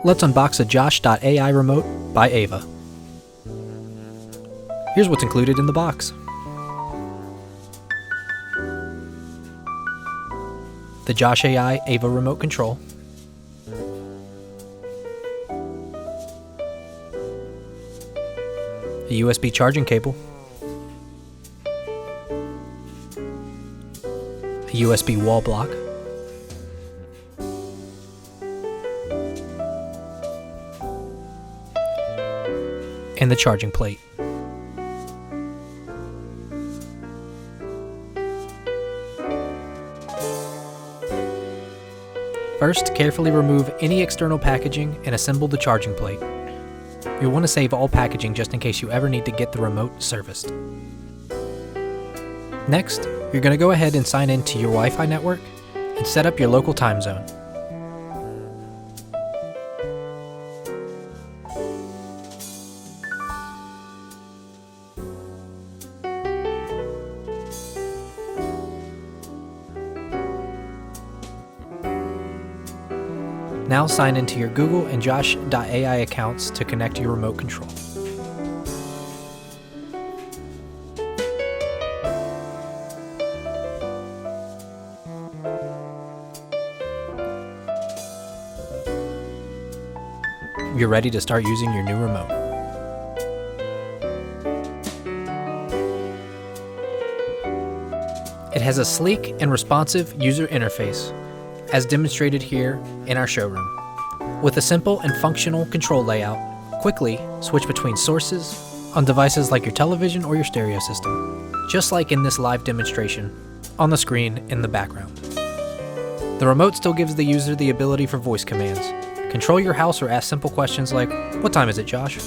let's unbox a Josh.ai remote by Ava. Here's what's included in the box. The Josh.ai Ava remote control, a USB charging cable, a USB wall block, and the charging plate. First, carefully remove any external packaging and assemble the charging plate. You'll want to save all packaging just in case you ever need to get the remote serviced. Next, you're going to go ahead and sign in to your Wi-Fi network and set up your local time zone. Now sign into your Google and Josh.ai accounts to connect your remote control. You're ready to start using your new remote. It has a sleek and responsive user interface, as demonstrated here in our showroom. With a simple and functional control layout, quickly switch between sources on devices like your television or your stereo system, just like in this live demonstration on the screen in the background. The remote still gives the user the ability for voice commands. Control your house or ask simple questions like, "What time is it, Josh?"